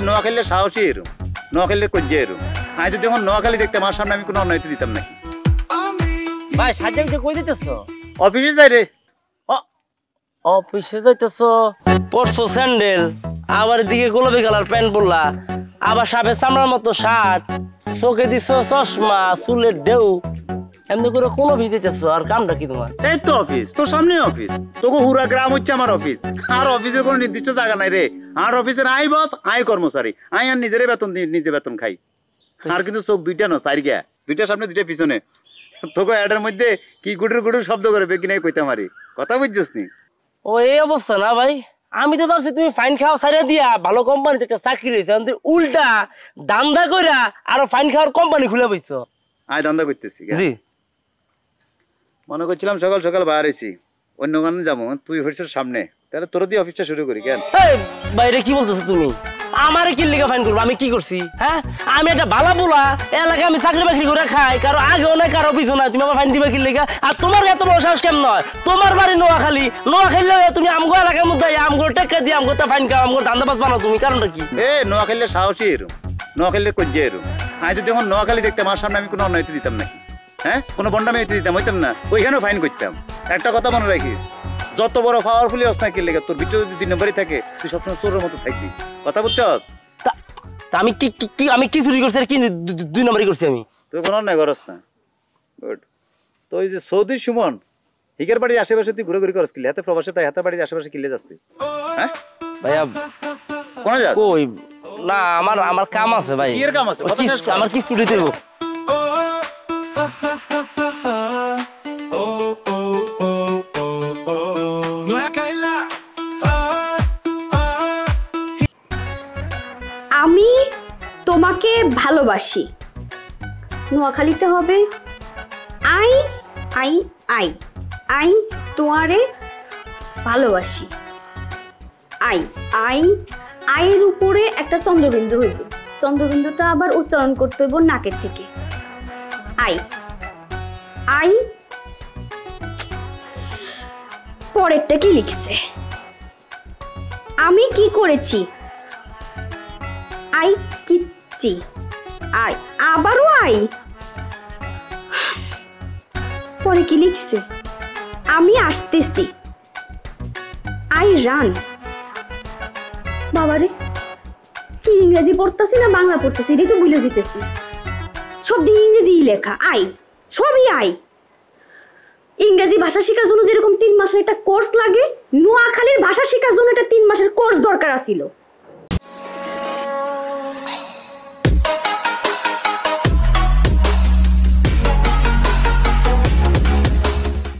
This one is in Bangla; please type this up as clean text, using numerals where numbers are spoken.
নোয়াখালীর সাহসী এরম, নোয়াখালীর কজ্জা এরম। আমি যদি এখন নোয়াখালী দেখতাম আমার সামনে আমি কোনো অন্যায়তে দিতাম নাকি? ভাই সাজ্জাদকে কই দিতেছ? অফিসে যাই রে। অফিসে যাইতেছ? পরশু স্যান্ডেল, আবার দিকে গোলাপি কালার প্যান্ট পরলা, আবার সাপের চামড়ার মতো শার্ট, চোখে দিছ চশমা, চুলের ঢেউ, এমনি করে কোন অফিস দিতেছ? আর কামটা কি তোমার? এই তো অফিস, তোর সামনে অফিস। তোকে হুরা গ্রাম হচ্ছে আমার অফিস। আর অফিসের কোনো নির্দিষ্ট জায়গা নাই রে। আর অফিসের আই বস, আই কর্মচারী, আই আর নিজের বেতন নিজে বেতন খাই। আর কিন্তু চোখ দুইটা না, চার গিয়া, দুইটা সামনে দুইটা পিছনে। তোকে এটার মধ্যে কি গুডুর গুডুর শব্দ করে বেকি নাই কইতে মারি, কথা বুঝছিস নি? ও এই অবস্থা না ভাই, আমি তো ভাবছি তুমি ফাইন খাওয়া ছাড়া দিয়া ভালো কোম্পানিতে একটা চাকরি রয়েছে, উল্টা দান্দা কইরা আরো ফাইন খাওয়ার কোম্পানি খুলে বইছো। আয় ধান্দা করতেছি। জি, মনে করছিলাম সকাল সকাল বাইরে আছি, অন্য গানে যাবো, তুই হইছিস সামনে, তাহলে তোর দিয়ে অফিসটা শুরু করি। কেন বাইরে কি বলতেছো তুমি? আমারে কি লিগা ফাইন করবো? আমি কি করছি? হ্যাঁ, আমি একটা ভালো বলা এলাকায় আমি চাকরি বাকরি করে খাই, কারো আগেও নাই কারো পিছু নাই, তুমি আমার ফাইন দিবা কি লিগা? আর তোমার এত বড় সাহস কেমন নয়? তোমার বাড়ি নোয়াখালী, নোয়াখালী তুমি আমগো এলাকার মধ্যে আমগো টেক্কা দিয়ে আমগো ফাইন খাও, আমগো ধান্দাবাজ বানাও তুমি, কারণটা কি? নোয়াখালীর সাহসী এরম, নোয়াখালীর কজ্জা এরম। আমি যদি এখন নোয়াখালী দেখতাম আমার সামনে আমি কোনো অন্যায়তে দিতাম নাকি? হ্যাঁ, কোনো বন্ডামি হইতে দিতাম হইতাম না, ওইখানেও ফাইন করতাম। একটা কথা মনে রাখিস, যত বড় পাওয়ারফুলি হস না কি লেগে, তোর ভিতরে যদি 2 নম্বরই থাকে তুই সবসময় চোরের মতো থাকবি, কথা বুঝছস? আমি কি চুরি করছি আর কি 2 নম্বরই করছি? আমি তুই কোনো অন্যায় করস না। গুড। তো ওই যে সৌদি সুমন, হিগের বাড়ির আশেপাশে তুই ঘুরে ঘুরে করস কিলে? হাতে প্রবাসে তাই হাতের বাড়ির আশেপাশে কিলে যাস তুই? হ্যাঁ ভাইয়া, কোনে যাস? কই না, আমার কাম আছে ভাই। কি এর কাম আছে? কথা শেষ কর। আমার কি চুরি দেব? আমি তোমাকে ভালোবাসি, নোয়াখালীতে হবে আই আই আই আই তোমারে ভালোবাসি। আই আই আইয়ের উপরে একটা চন্দ্রবিন্দু হইব, চন্দ্রবিন্দুটা আবার উচ্চারণ করতে হইব নাকের থেকে। আই আই পরেরটা কি লিখছে? আমি কি করেছি? আই কিচ্ছি, আই আবারও আই, পরে কি লিখছে? আমি আসতেছি, আই রান। বাবারে, কি ইংরেজি পড়তেছি না বাংলা পড়তেছি এটাই তো ভুলে যেতেছি। সব দিয়ে ইংরেজি লেখা, আই সবই আই। ইংরেজি ভাষা শেখার জন্য যেরকম 3 মাসের একটা কোর্স লাগে, নোয়াখালীর ভাষা শেখার জন্য একটা 3 মাসের কোর্স দরকার আছিল।